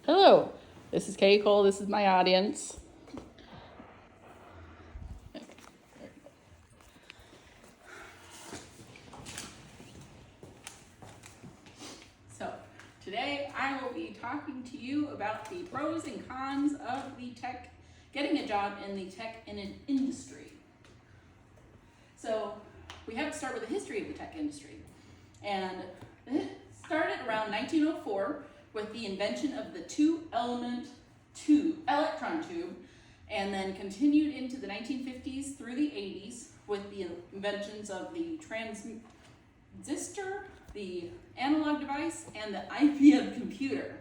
Hello, this is Kay Cole. This is my audience. So today I will be talking to you about the pros and cons of getting a job in the tech industry. So we have to start with the history of the tech industry. And it started around 1904 with the invention of the two-element electron tube, and then continued into the 1950s through the 80s with the inventions of the transistor, the analog device, and the IBM computer.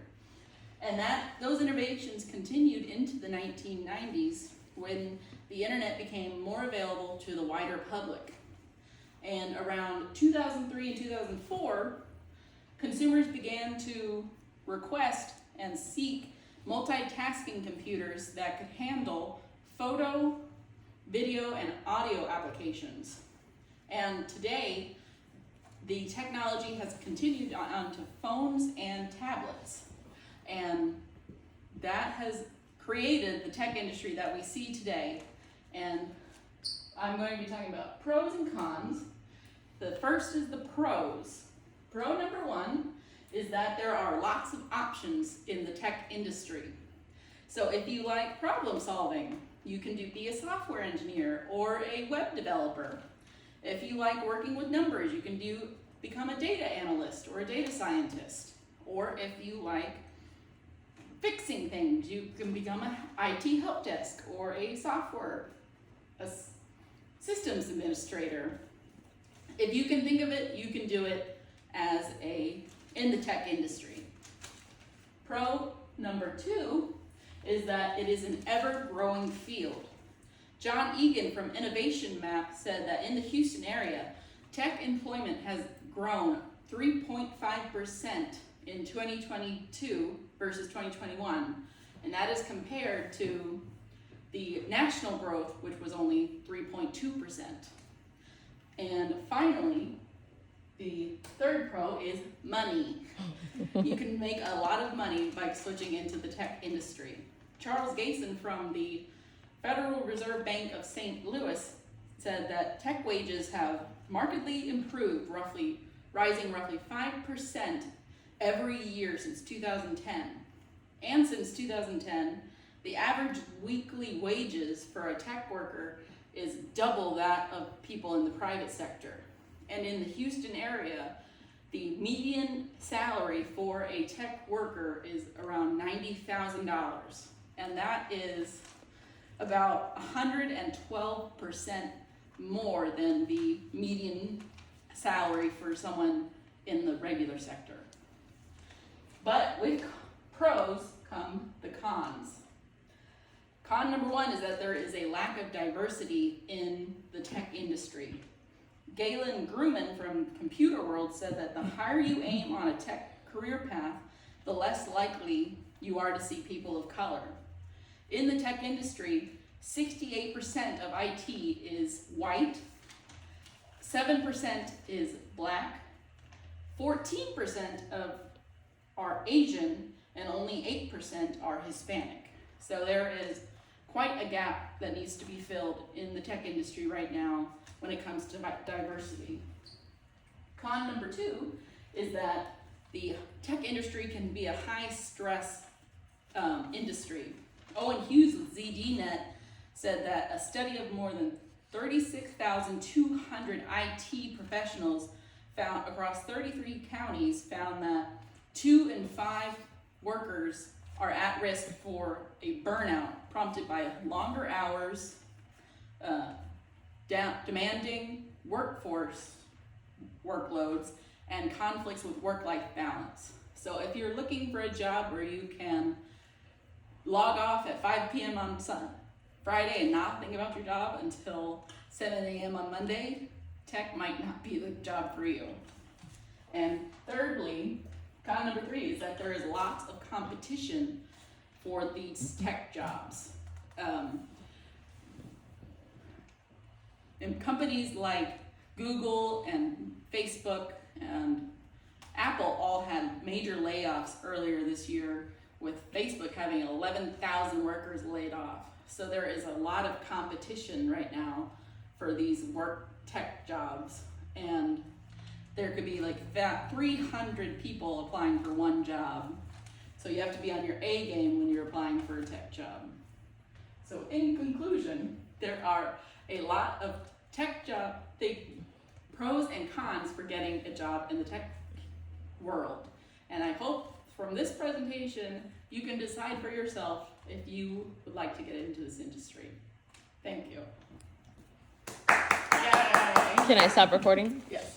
And those innovations continued into the 1990s when the internet became more available to the wider public. And around 2003 and 2004, consumers began to request and seek multitasking computers that could handle photo, video, and audio applications. And today, the technology has continued onto phones and tablets. And that has created the tech industry that we see today. And I'm going to be talking about pros and cons. The first is the pros. Pro number one is that there are lots of options in the tech industry. So if you like problem solving, you can be a software engineer or a web developer. If you like working with numbers, you can become a data analyst or a data scientist. Or if you like fixing things, you can become an IT help desk or a systems administrator. If you can think of it, you can do it in the tech industry. Pro number two is that it is an ever-growing field. John Egan from Innovation Map said that in the Houston area, tech employment has grown 3.5% in 2022 versus 2021, and that is compared to the national growth, which was only 3.2%. And finally, the third pro is money. You can make a lot of money by switching into the tech industry. Charles Gason from the Federal Reserve Bank of St. Louis said that tech wages have markedly improved, rising roughly 5% every year since 2010. And since 2010, the average weekly wages for a tech worker is double that of people in the private sector. And in the Houston area, the median salary for a tech worker is around $90,000. And that is about 112% more than the median salary for someone in the regular sector. But with pros come the cons. Con number one is that there is a lack of diversity in the tech industry. Galen Grumman from Computer World said that the higher you aim on a tech career path, the less likely you are to see people of color. In the tech industry, 68% of IT is white, 7% is black, 14% are Asian, and only 8% are Hispanic. So there is quite a gap that needs to be filled in the tech industry right now when it comes to diversity. Con number two is that the tech industry can be a high-stress industry. Owen Hughes with ZDNet said that a study of more than 36,200 IT professionals found across 33 counties found that 2 in 5 workers are at risk for a burnout prompted by longer hours, demanding workforce workloads, and conflicts with work-life balance. So if you're looking for a job where you can log off at 5 p.m. on Friday and not think about your job until 7 a.m. on Monday, tech might not be the job for you. And thirdly, con number three is that there is lots of competition for these tech jobs. And companies like Google and Facebook and Apple all had major layoffs earlier this year with Facebook having 11,000 workers laid off. So there is a lot of competition right now for these work tech jobs. And there could be like 300 people applying for one job. So you have to be on your A game when you're applying for a tech job. So in conclusion, there are a lot of tech job, pros and cons for getting a job in the tech world. And I hope from this presentation, you can decide for yourself if you would like to get into this industry. Thank you. Yay. Can I stop recording? Yes.